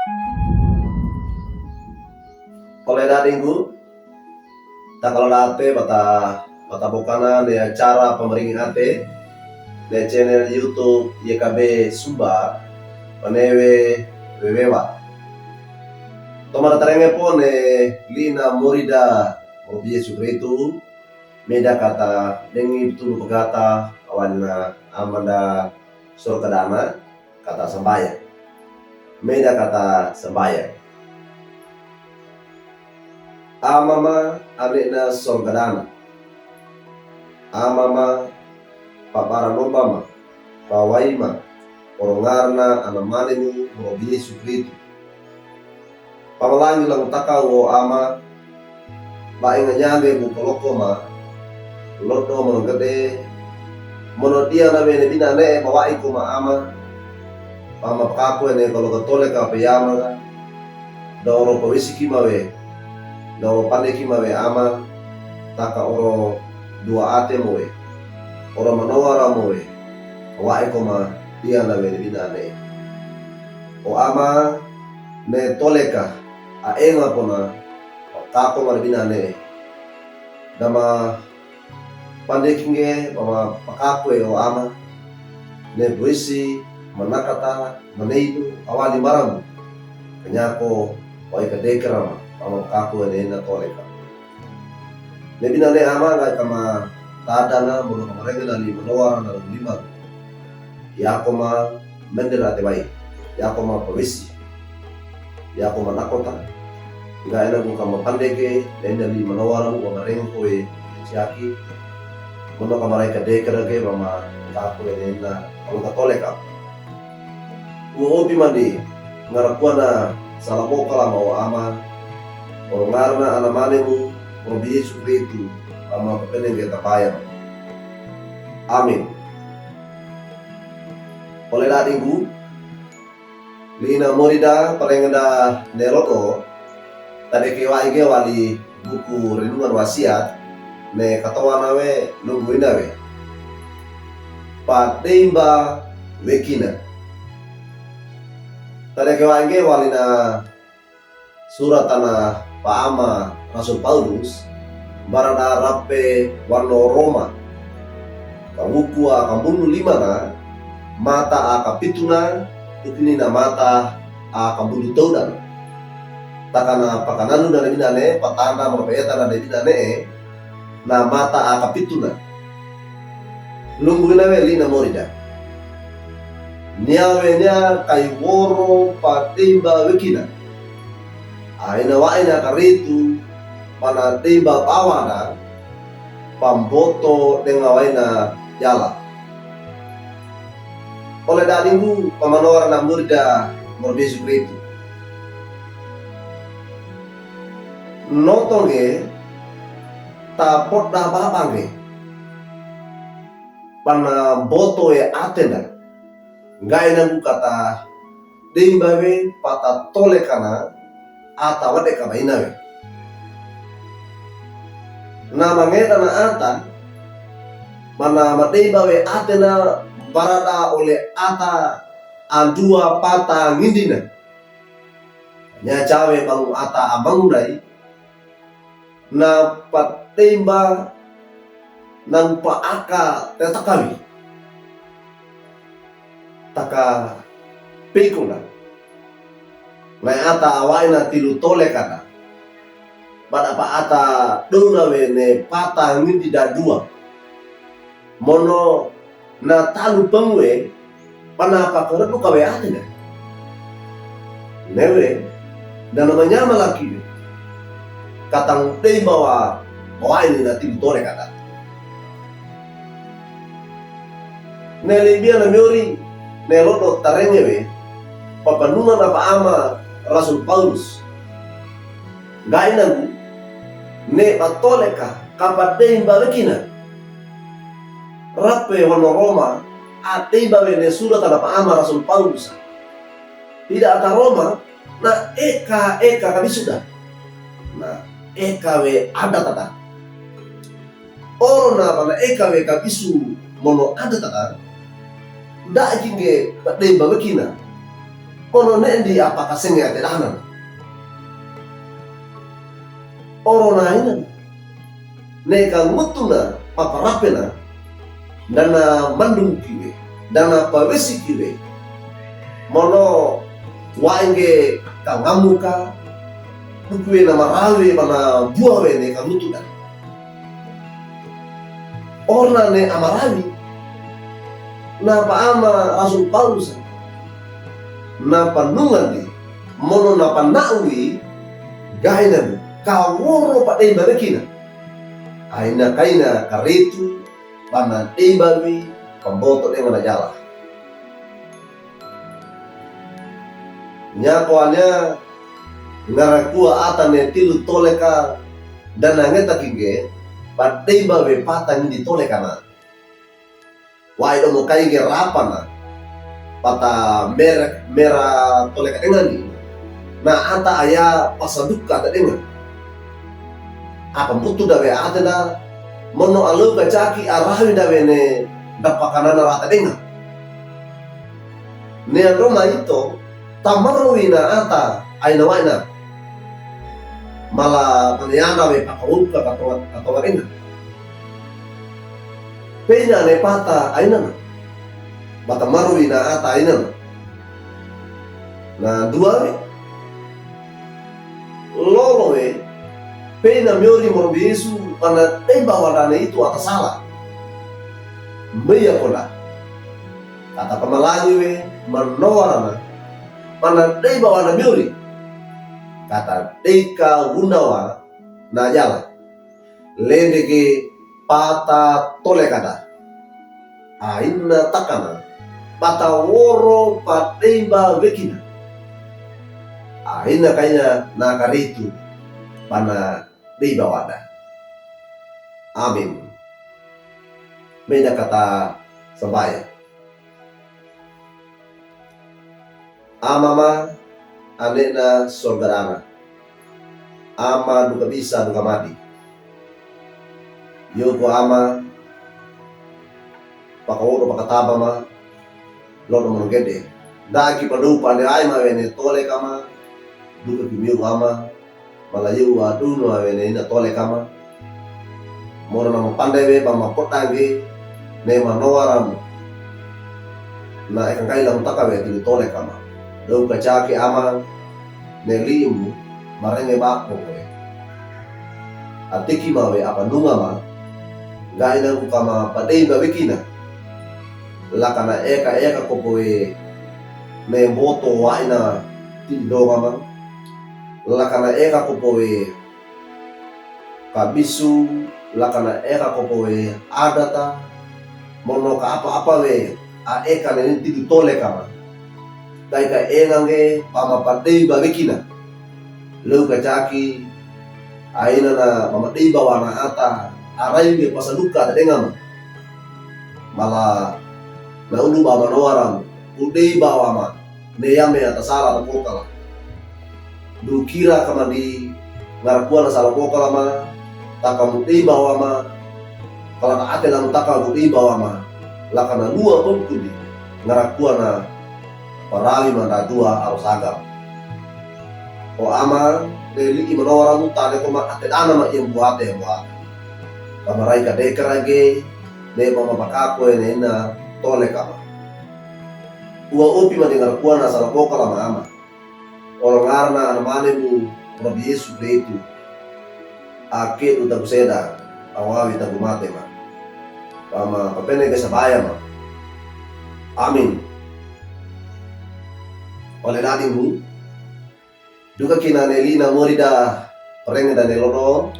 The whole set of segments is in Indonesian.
Oleh daringku, tak kalau ate bata bokana de acara pemeringi ate de channel YouTube YKB Sumba panewe wewewa. Tomara tarenge pone lina morida mobi sukretu meda kata dengi betul pegata awana amanda sorkadana kata sembaya. Meda kata sembaya. Amama alena sorgadana. Amama paparanomama pawaima orongarna anamanemu mobi sukritu. Pamalangi lang takao ama bainga nyage bukoloko ma lodo monogade monodia na bene binane bawai kuma ama pama pakaku ene kalau ketole ka peyama dauro pawisiki mawe dauro pandeki mawe ama taka oro dua ate mowe oro manowara mowe bawai kuma dia na bene binane o ama ne toleka aenga pona tako mar binane dama pandekinge mama pakakwe o ama ne buisi manakata maneidu awali maramu kenyako wai kadekera mama pakakwe ne na toleka ne binane ama ga kama tadana mono kamarenge dali manowara na lima yakoma mendera tebai yakoma pawisi yakoma nakota ga ina ko kama pandeke nenda li manawara ko mareng ko e siaki kono kama rai kadekera ke mama ta ko nenda ko katoleka mo opi mandi ngarakuana salamo kala mau ama o ngarna anamane mu o bi sukritu ama penenge tapaya amin oleh dadingku lina morida parengda neroto tadi kewa ige wali buku renungan wasiat ne katawa nawe nungguin nawe patemba wekina tadi kewa ige wali na surat tanah paama Rasul Paulus barada rape warno Roma kabuku akambunu lima na mata akapituna tukini na mata akambunu taudan takana pakananu na binane patana mapayata na binane na mata akapituna lungguina we lina morida niawe nya kai woro patimba wekina aina waina karitu pana timba pawana pamboto dengan waina jala oleh dadingku pamanora na morida morbi sukritu notonge tapot na babange pana boto e atena ngai na kata dimbawe pata tole kana ata wade kana inawe na mangeta na ata mana madimbawe atena barada oleh ata andua pata ngindina nya cawe bangu ata amangudai na patemba nang paaka tetakawi taka pikuna na ata awaina tilu tole kana pada pa ata dona wene pata ngindi dadua mono na talu pangwe panapa koratu kawe atena newe dan namanya malaki katang tei bawa ini nanti ditore kata nelebia na miori neloto tarenyewe papanungan apa ama Rasul Paulus gaina ne patoleka kapatei mbawekina rape wano Roma atei bawe ne surat apa ama Rasul Paulus tidak ata Roma na eka kami sudah na ekawe ada tata oro na bana ekawe kabisu mono ada tata da jinge pademba wekina Ono nendi apa kasengnya tedanan. Oro nainan. Neka mutuna paparapena dana mandung kiwe dana pawesi kiwe mono waenge kangamuka dukuwe na marawe mana buawe ne kamutuda orna ne amarawi na paama Rasul Paulus na panungan di mono na panawi gainan kaworo pa dai babekina aina kaina karitu pana tibawi pemboto dengan najala nyakoanya ngarakua atane tilu toleka dan ngeta kinge padai bawe patan di tolekana wai domo kai ge rapana pata merah toleka engani na ata aya pasaduka ta dengan apa butuh dawe ada mono alu kacaki arahi dawe ne dapakana rata dengar ne Roma itu tamarwina ata aina waina mala panyana we pakauka atau inga pena ne pata aina bata marwina ata aina na dua we lolo we pena miori morbi Yesu pana teba wadana itu atas salah meya kola kata pemalangi we manowarana pana teba wadana miori kata deka wunawa na jala lendeke pata tole kada aina takana pata woro pateba wekina aina kainya na karitu pana di bawada. Amin. Beda kata sebaya. Amama anena sorgarana. Ama duka bisa duka mati. Yoko ama pakaworo pakataba ma lono monogede. Dagi padupa ne ai ma wene tole kama duka kimio ama malayu aduno awene ina tole kama moro na pandai we pama potange ne manowaram na ekang kailang takawe ti tole kama do kacaki ama ne limu marenge bako we atiki mawe apa nunga ma gaina ku kama padei babikina lakana eka kopoe ne boto waina ti do kama lakana eka kopoe kabisu lakana eka kopoe adata mono ka apa we a eka ne tidu tole kama dai ka engange pama padei babekina lu kacaki aina na mama dei bawana ata arai ge pasaduka da dengama mala na ulu baba noaram udei bawama ne yame atasala ta pokala du kira kama di ngarakuan asal pokala ma takamu dei bawama kala ka ate lang takamu dei bawama lakana lua pun kudi ngarakuan na parawi manda dua arus agam o ama deli ki manowaram tale ko ma ate dana ma yang buate buat kamarai ka dekrage ne mama pakako ene na tole kama ua upi ma dengar kuana asal pokala ma ama orang arna anamane mu Nabi Yesus itu ake uta buseda awawi tabu mate ma pama papene ke sabaya ma amin oleh nadimu duka kina nelina morida pereng dan nelono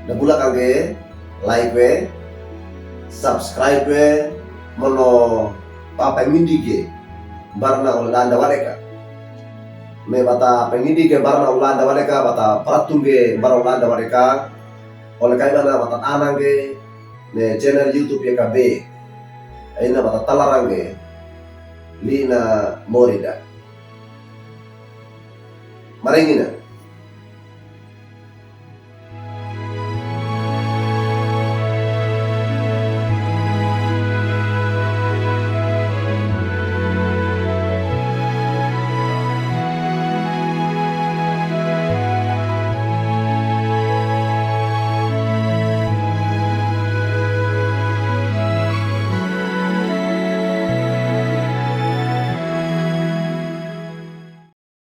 na bula kage like we subscribe we mono papa mindige barna ulanda wareka me bata pengindige barna ulanda wareka bata pratunge barna ulanda wareka oleh kaidana bata anange ne channel YouTube YKB aina bata talarange lina morida marengina